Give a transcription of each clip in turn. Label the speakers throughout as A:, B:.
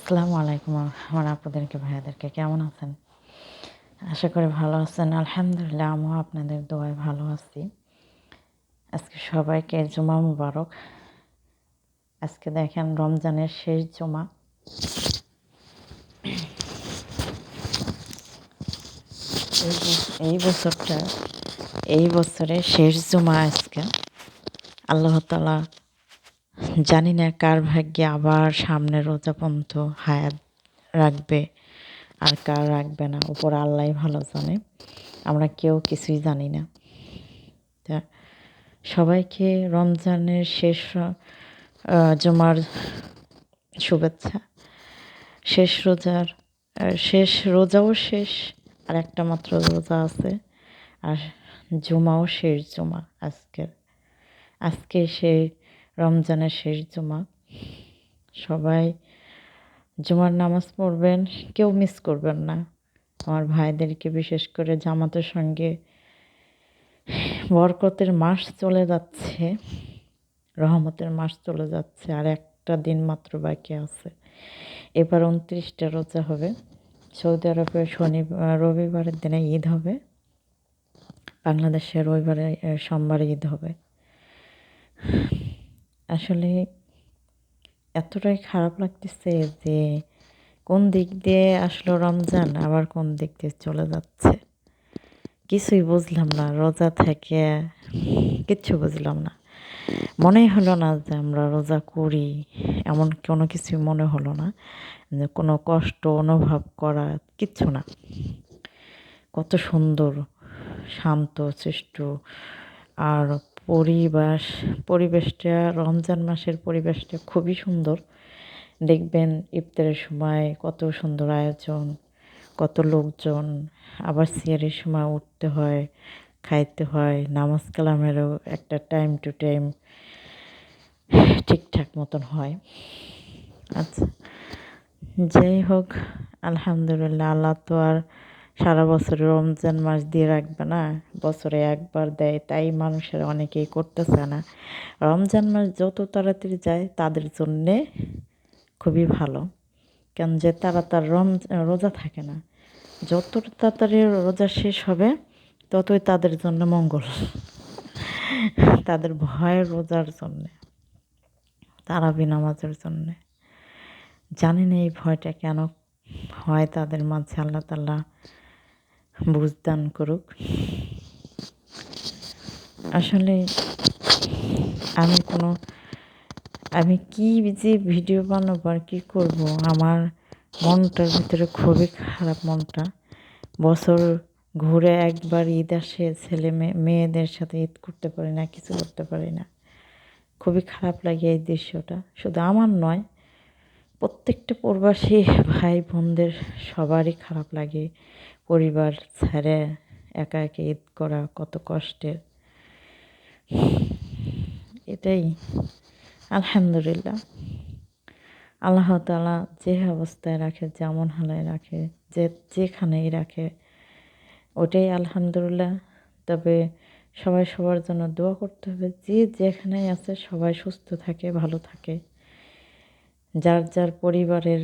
A: আসসালামু আলাইকুম আমার আপনাদেরকে ভাইয়াদেরকে কেমন আছেন? আশা করি ভালো আছেন। আলহামদুলিল্লাহ আমিও আপনাদের দোয়ায় ভালো আছি। আজকে সবাইকে জুমা মুবারক। আজকে দেখেন রমজানের শেষ জুমা। এই বছরের শেষ জুমা আজকে। আল্লাহ তাআলা জানি না কার ভাগ্যে আবার সামনে রোজা পর্যন্ত হায়াত রাখবে আর কার রাখবে না, উপর আল্লাহই ভালো জানে। আমরা কেউ কিছুই জানি না। তা সবাইকে রমজানের শেষ জুমার শুভেচ্ছা। শেষ রোজাও শেষ, আর একটা মাত্র রোজা আছে, আর জুমাও শেষ জুমা আজকে সেই রমজানের শেষ জুমা। সবাই জুমার নামাজ পড়বেন, কেউ মিস করবেন না। আমার ভাইদেরকে বিশেষ করে জামাতের সঙ্গে বরকতের মাস চলে যাচ্ছে, রহমতের মাস চলে যাচ্ছে, আর একটা দিন মাত্র বাকি আছে। এবার 29টা রোজা হবে। সৌদি আরবে রবিবারের দিনে ঈদ হবে, বাংলাদেশে সোমবারে ঈদ হবে। আসলে এতটাই খারাপ লাগতেছে যে কোন দিক দিয়ে আসলো রমজান, আবার কোন দিক দিয়ে চলে যাচ্ছে, কিছুই বুঝলাম না। রোজা থেকে কিচ্ছু বুঝলাম না। মনেই হলো না যে আমরা রোজা করি, এমন কোনো কিছুই মনে হলো না। যে কোনো কষ্ট অনুভব করা কিচ্ছু না। কত সুন্দর শান্ত শিষ্ট, আর পরিবেশটা রমজান মাসের পরিবেশটা খুবই সুন্দর। দেখবেন ইফতারের সময় কত সুন্দর আয়োজন, কত লোকজন। আবার সিয়ারের সময় উঠতে হয়, খাইতে হয়, নামাজ কালামেরও একটা টাইম টু টাইম ঠিকঠাক মতন হয়। আচ্ছা, যাই হোক, আলহামদুলিল্লাহ। আল্লাহ তো আর সারা বছর রমজান মাস দিয়ে রাখবে না, বছরে একবার দেয়, তাই মানুষের অনেকেই করতেছে না। রমজান মাস যত তাড়াতাড়ি যায় তাদের জন্যে খুবই ভালো, কেন যে তারা তার রোজা থাকে না। যত তাড়াতাড়ি রোজা শেষ হবে ততই তাদের জন্য মঙ্গল। তাদের ভয়ের রোজার জন্যে, তারাবি নামাজের জন্যে। জানি না এই ভয়টা কেন হয় তাদের মাঝে, আল্লাহ তাআলা বুঝদান করুক। আসলে আমি কি যে ভিডিও বানাবো আর কী করবো, আমার মনটার ভিতরে খুবই খারাপ। মনটা বছর ঘুরে একবার ঈদ আসে, মেয়েদের সাথে ঈদ করতে পারি না, কিছু করতে পারি না। খুবই খারাপ লাগে এই দৃশ্যটা। শুধু আমার নয়, প্রত্যেকটা প্রবাসী ভাই বোনদের সবারই খারাপ লাগে। পরিবার ছেড়ে একা একা ঈদ করা কত কষ্টের। এটাই আলহামদুলিল্লাহ, আল্লাহ তাআলা যে অবস্থায় রাখে, যেমন হালায় রাখে, যেখানেই রাখে, ওটাই আলহামদুলিল্লাহ। তবে সবাই সবার জন্য দোয়া করতে হবে। যে যেখানেই আছে সবাই সুস্থ থাকে, ভালো থাকে। যার যার পরিবারের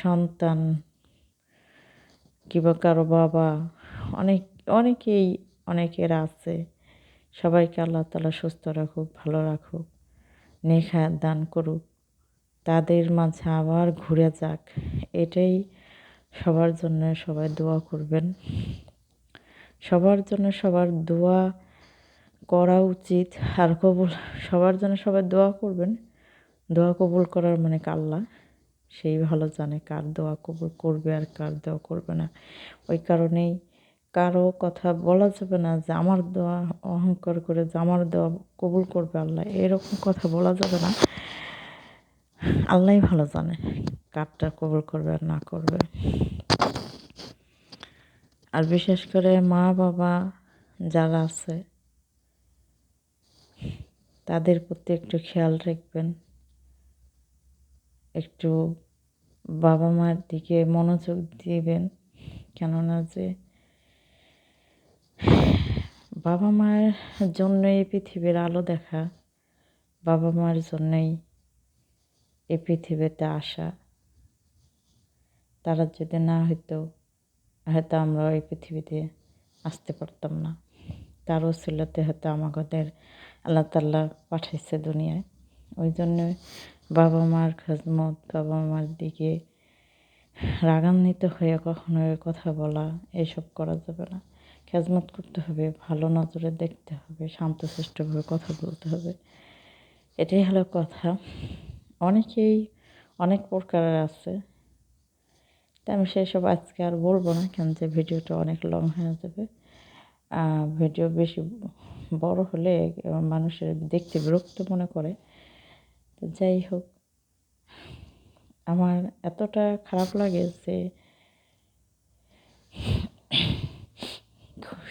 A: সন্তান কিংবা কারো বাবা, অনেকের আছে। সবাইকে আল্লাহ তাআলা সুস্থ রাখুক, ভালো রাখুক, নেক হায়াত দান করুক, তাদের মাঝে আবার ঘুরে যাক। এটাই সবার জন্য সবাই দোয়া করবেন। সবার জন্য সবার দোয়া করা উচিত, আর সবার জন্য সবাই দোয়া করবেন। দোয়া কবুল করার মানে আল্লাহ, সেই ভালো জানে কার দোয়া কবুল করবে আর কার দোয়া করবে না। ওই কারণেই কারো কথা বলা যাবে না যে আমার দোয়া, অহংকার করে যে আমার দোয়া কবুল করবে আল্লাহ, এরকম কথা বলা যাবে না। আল্লাহই ভালো জানে কারটা কবুল করবে আর না করবে। আর বিশেষ করে মা বাবা যারা আছে তাদের প্রতি একটু খেয়াল রাখবেন, একটু বাবা মার দিকে মনোযোগ দিবেন। কেননা যে বাবা মায়ের জন্য এই পৃথিবীর আলো দেখা, বাবা মার জন্যই এই পৃথিবীতে আসা। তারা যদি না হইতো হয়তো আমরা এই পৃথিবীতে আসতে পারতাম না। তার ওসিলাতে হয়তো আমাদের আল্লাহ তাআলা পাঠাইছে দুনিয়ায়। ওই জন্য বাবা মার খেদমত, বাবা মার দিকে রাগান্বিত হয়ে কখনো কথা বলা এসব করা যাবে না। খেদমত করতে হবে, ভালো নজরে দেখতে হবে, শান্তশিষ্টভাবে কথা বলতে হবে। এটাই হলো কথা। অনেকেই অনেক প্রকারের আছে, তা আমি সেসব আজকে আর বলবো না, কেন যে ভিডিওটা অনেক লং হয়ে যাবে। ভিডিও বেশি বড় হলে মানুষের দেখতে বিরক্ত মনে করে। তো যাই হোক, আমার এতটা খারাপ লাগে যে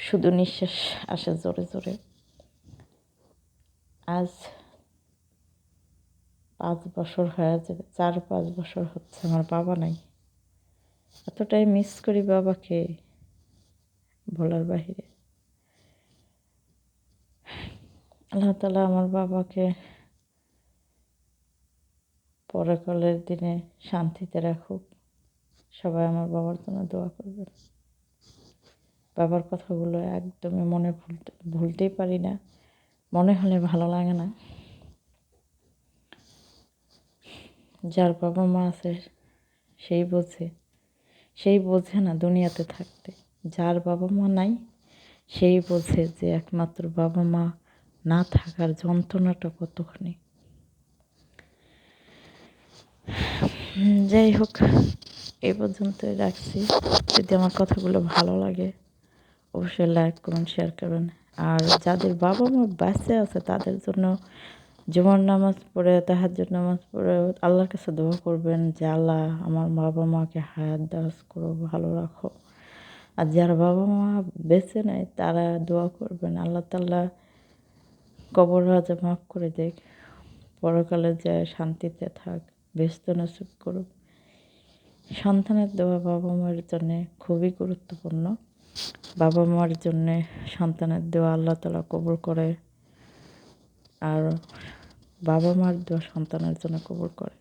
A: শুধু নিঃশ্বাস আসে জোরে জোরে। আজ 5 বছর হয়ে যাবে, 4-5 বছর হচ্ছে আমার বাবা নাই। এতটাই মিস করি বাবাকে, বলার বাহিরে। আল্লাহ তাআলা আমার বাবাকে পরকালের দিনে শান্তিতে রাখুক। সবাই আমার বাবার জন্য দোয়া করবেন। বাবার কথাগুলো একদমই মনে ভুলতেই পারি না, মনে হলে ভালো লাগে না। যার বাবা মা আছে সেই বোঝে না দুনিয়াতে থাকতে। যার বাবা মা নাই সেই বোঝে যে একমাত্র বাবা মা না থাকার যন্ত্রণাটা কতখানি। যাই হোক, এই পর্যন্তই রাখছি। যদি আমার কথাগুলো ভালো লাগে অবশ্যই লাইক কমেন্ট শেয়ার করবেন। আর যাদের বাবা মা বেঁচে আছে তাদের জন্য জুমার নামাজ পড়ে, তাহাজ্জুদ নামাজ পড়ে আল্লাহর কাছে দোয়া করবেন যে আল্লাহ আমার বাবা মাকে হায়াত দারাজ করো, ভালো রাখো। আর যার বাবা মা বেঁচে নেয় তারা দোয়া করবেন আল্লাহ তাআলা কবর আযাব মাফ করে দেখ, পরকালে যায় শান্তিতে থাক, ব্যস্ত নসিব করুক। সন্তানের দোয়া বাবা মায়ের জন্যে খুবই গুরুত্বপূর্ণ। বাবা মার জন্যে সন্তানের দোয়া আল্লাহ তাআলা কবুল করে, আর বাবা মার দোয়া সন্তানের জন্য কবুল করে।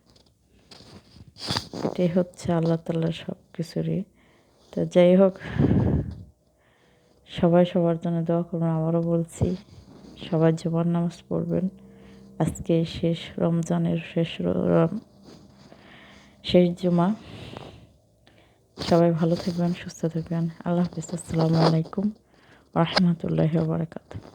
A: এটাই হচ্ছে আল্লাহ তাআলার সব কিছুরই। তো যাই হোক, সবাই সবার জন্য দোয়া করবেন। আবারও বলছি, সবাই জুমার নামাজ পড়বেন। আজকে শেষ রমজানের শেষ জুমা। সবাই ভালো থাকবেন, সুস্থ থাকবেন। আল্লাহ হাফিজ। আসসালামু আলাইকুম ওয়া রাহমাতুল্লাহি ওয়া বারাকাতুহু।